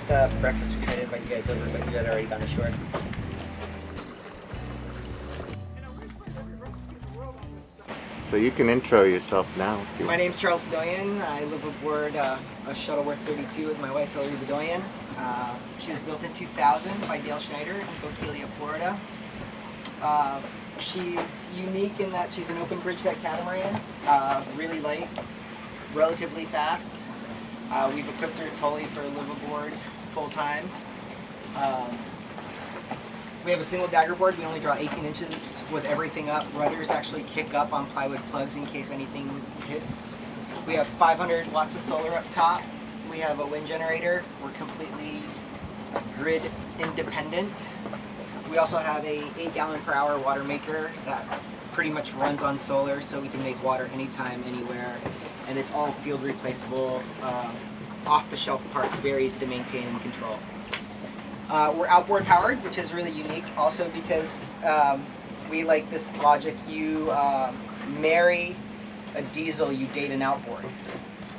just breakfast. We tried to invite you guys over, but you had already gone ashore. So you can intro yourself now. My name's Charles Bagodian. I live aboard a Shuttleworth 32 with my wife, Hillary Bagodian. She was built in 2000 by Dale Schneider in Bokeelia, Florida. She's unique in that she's an open bridge deck catamaran, really light, relatively fast. We've equipped her totally for live aboard full time. We have a single dagger board. We only draw 18 inches with everything up. Rudders actually kick up on plywood plugs in case anything hits. We have 500 watts of solar up top. We have a wind generator. We're completely grid independent. We also have a 8-gallon per hour water maker that pretty much runs on solar, so we can make water anytime, anywhere. And it's all field replaceable, off-the-shelf parts, very easy to maintain and control. We're outboard powered, which is really unique also because we like this logic. You marry a diesel, you date an outboard.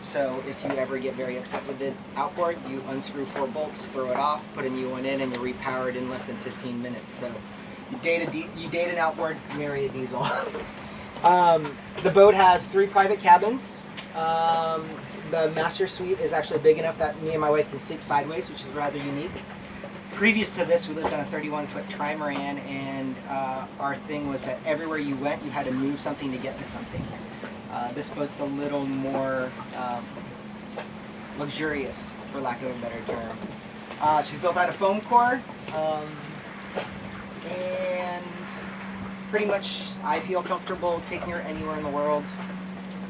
So if you ever get very upset with the outboard, you unscrew 4 bolts, throw it off, put a new one in, and you're repowered in less than 15 minutes. So you date an outboard, marry a diesel. The boat has 3 private cabins. The master suite is actually big enough that me and my wife can sleep sideways, which is rather unique. Previous to this, we lived on a 31-foot trimaran, and our thing was that everywhere you went, you had to move something to get to something. This boat's a little more luxurious, for lack of a better term. She's built out of foam core, and pretty much I feel comfortable taking her anywhere in the world.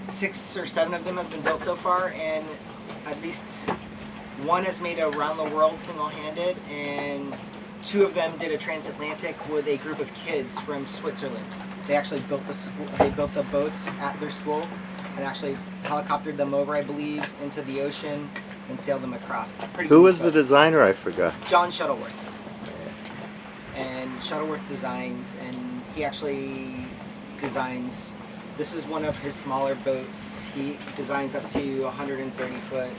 6 or 7 of them have been built so far, and at least 1 has made a around the world single-handed, and 2 of them did a transatlantic with a group of kids from Switzerland. They actually built the boats at their school and actually helicoptered them over, I believe, into the ocean and sailed them across. Who was the designer? I forgot. John Shuttleworth. And Shuttleworth designs, and he actually designs. This is one of his smaller boats. He designs up to 130-foot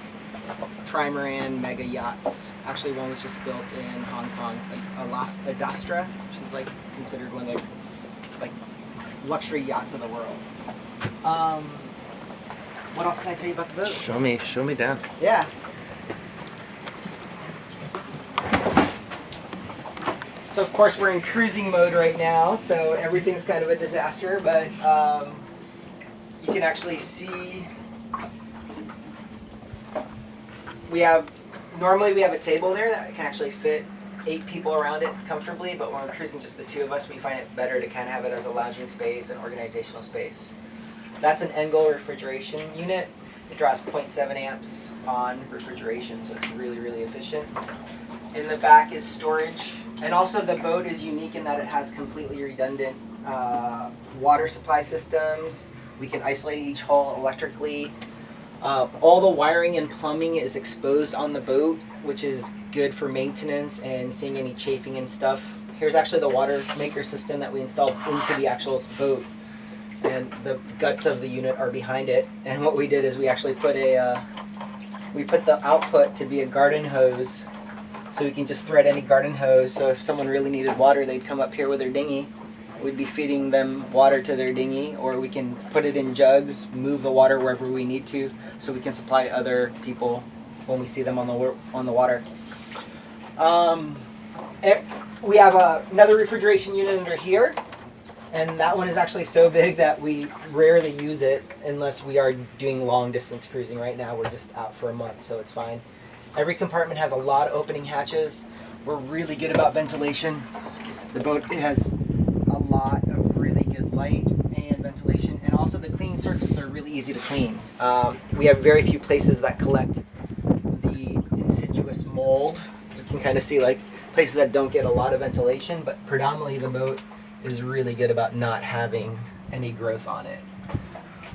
trimaran mega yachts. Actually, one was just built in Hong Kong, a Dastra, which is like considered one of the luxury yachts of the world. What else can I tell you about the boat? Show me down. Yeah. So of course we're in cruising mode right now, so everything's kind of a disaster, but you can actually see normally we have a table there that can actually fit 8 people around it comfortably, but when we're cruising just the 2 of us, we find it better to kind of have it as a lounging space and organizational space. That's an Engel refrigeration unit. It draws 0.7 amps on refrigeration, so it's really, really efficient. In the back is storage, and also the boat is unique in that it has completely redundant water supply systems. We can isolate each hull electrically. All the wiring and plumbing is exposed on the boat, which is good for maintenance and seeing any chafing and stuff. Here's actually the water maker system that we installed into the actual boat, and the guts of the unit are behind it. And what we did is we actually put the output to be a garden hose, so we can just thread any garden hose. So if someone really needed water, they'd come up here with their dinghy. We'd be feeding them water to their dinghy, or we can put it in jugs, move the water wherever we need to, so we can supply other people when we see them on the water. We have another refrigeration unit under here, and that one is actually so big that we rarely use it unless we are doing long distance cruising. Right now we're just out for a month, so it's fine. Every compartment has a lot of opening hatches. We're really good about ventilation. The boat has a lot of really good light and ventilation, and also the cleaning surfaces are really easy to clean. We have very few places that collect the insidious mold. You can kind of see like places that don't get a lot of ventilation, but predominantly the boat is really good about not having any growth on it.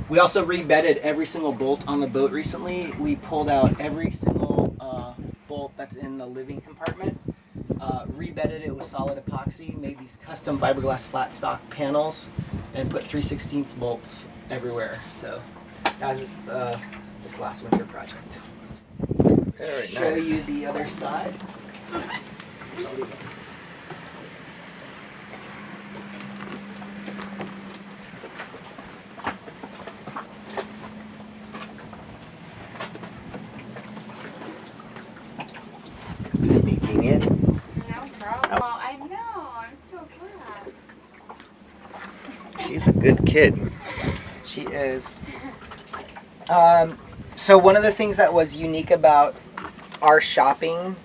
We also rebedded every single bolt on the boat recently. We pulled out every single bolt that's in the living compartment, rebedded it with solid epoxy, made these custom fiberglass flat stock panels, and put 3/16 bolts everywhere. So that was this last winter project. Very show nice. you the other side. Sneaking in. No problem. Well, I know. I'm so glad. She's a good kid. She is. So one of the things that was unique about our shopping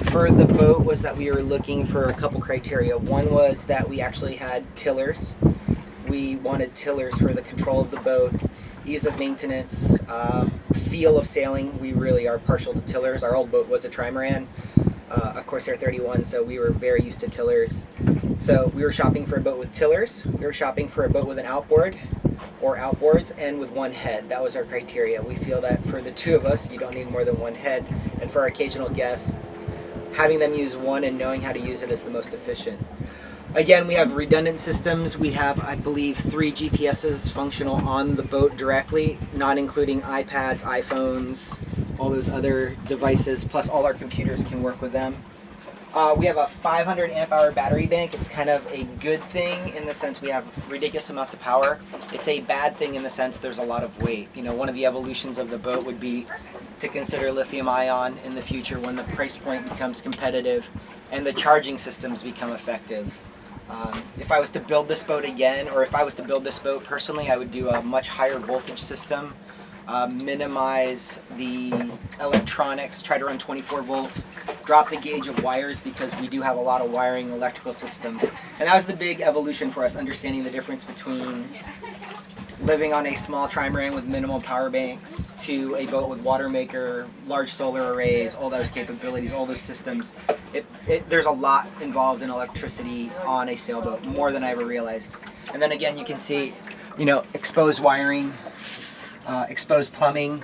for the boat was that we were looking for a couple criteria. One was that we actually had tillers. We wanted tillers for the control of the boat, ease of maintenance, feel of sailing. We really are partial to tillers. Our old boat was a trimaran, a Corsair 31, so we were very used to tillers. So we were shopping for a boat with tillers. We were shopping for a boat with an outboard or outboards and with one head. That was our criteria. We feel that for the two of us, you don't need more than one head. And for our occasional guests, having them use one and knowing how to use it is the most efficient. Again, we have redundant systems. We have, I believe, 3 GPSs functional on the boat directly, not including iPads, iPhones, all those other devices, plus all our computers can work with them. We have a 500 amp hour battery bank. It's kind of a good thing in the sense we have ridiculous amounts of power. It's a bad thing in the sense there's a lot of weight. You know, one of the evolutions of the boat would be to consider lithium ion in the future when the price point becomes competitive and the charging systems become effective. If I was to build this boat again, or if I was to build this boat personally, I would do a much higher voltage system, minimize the electronics, try to run 24 volts, drop the gauge of wires because we do have a lot of wiring electrical systems. And that was the big evolution for us, understanding the difference between living on a small trimaran with minimal power banks to a boat with water maker, large solar arrays, all those capabilities, all those systems. There's a lot involved in electricity on a sailboat, more than I ever realized. And then again, you can see, you know, exposed wiring, exposed plumbing.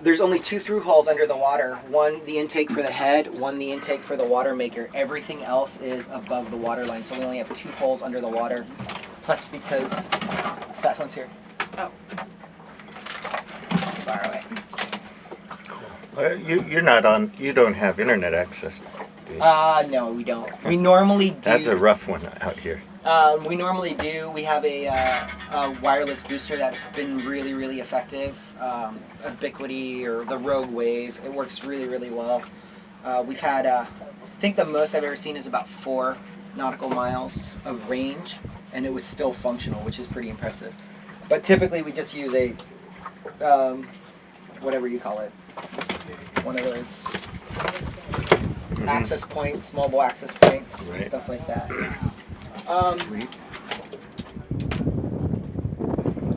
There's only 2 through holes under the water. One, the intake for the head, one, the intake for the water maker. Everything else is above the water line, so we only have 2 holes under the water. Plus, because sat phone's here. Oh. Borrow it. Well, you're not on. You don't have internet access. Do you? No, we don't. We normally do. That's a rough one out here. We normally do. We have a wireless booster that's been really, really effective. Ubiquity or the Rogue Wave. It works really, really well. We've had, I think the most I've ever seen is about 4 nautical miles of range, and it was still functional, which is pretty impressive. But typically we just use a, whatever you call it, one of those access points, mobile access points, and stuff like that. Sweet.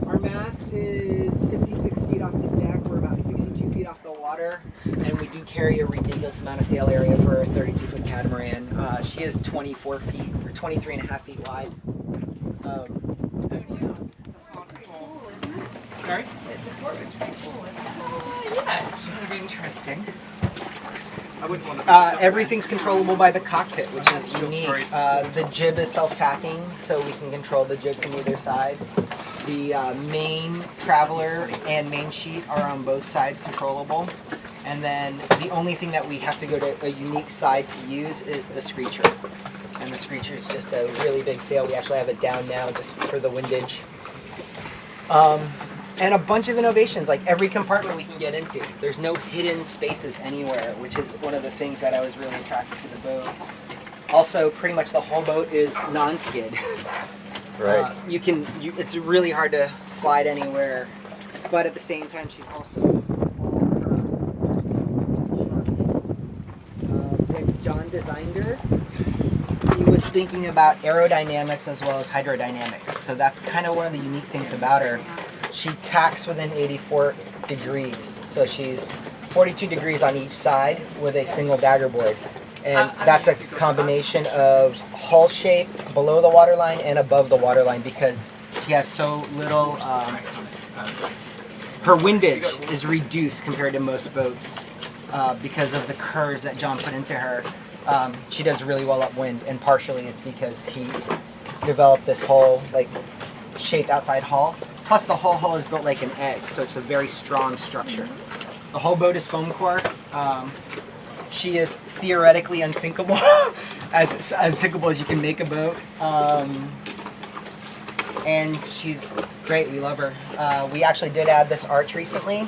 Our mast is 56 feet off the deck. We're about 62 feet off the water, and we do carry a ridiculous amount of sail area for a 32-foot catamaran. She is 24 feet, or 23 and a half feet wide. Sorry? The fort was pretty cool, isn't it? Yeah, it's really interesting. I wouldn't want to. Everything's controllable by the cockpit, which is unique. The jib is self-tacking, so we can control the jib from either side. The main traveler and main sheet are on both sides controllable. And then the only thing that we have to go to a unique side to use is the screecher. And the screecher is just a really big sail. We actually have it down now just for the windage. And a bunch of innovations, like every compartment we can get into. There's no hidden spaces anywhere, which is one of the things that I was really attracted to the boat. Also, pretty much the whole boat is non-skid. Right. It's really hard to slide anywhere, but at the same time, she's also when John designed her, he was thinking about aerodynamics as well as hydrodynamics. So that's kind of one of the unique things about her. She tacks within 84 degrees. So she's 42 degrees on each side with a single dagger board. And that's a combination of hull shape below the waterline and above the waterline because she has so little, her windage is reduced compared to most boats because of the curves that John put into her. She does really well upwind, and partially it's because he developed this whole shaped outside hull. Plus the whole hull is built like an egg, so it's a very strong structure. The whole boat is foam core. She is theoretically unsinkable, as unsinkable as you can make a boat. And she's great. We love her. We actually did add this arch recently.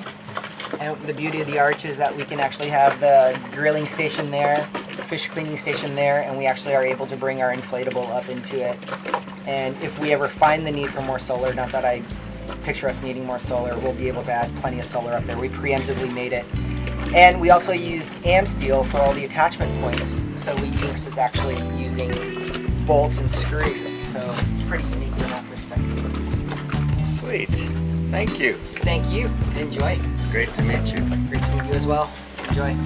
And the beauty of the arch is that we can actually have the grilling station there, fish cleaning station there, and we actually are able to bring our inflatable up into it. And if we ever find the need for more solar, not that I picture us needing more solar, we'll be able to add plenty of solar up there. We preemptively made it. And we also used AM steel for all the attachment points. So we use is actually using bolts and screws. So it's pretty unique from that perspective. Sweet. Thank you. Thank you. Enjoy. Great to meet you. Great to meet you as well. Enjoy.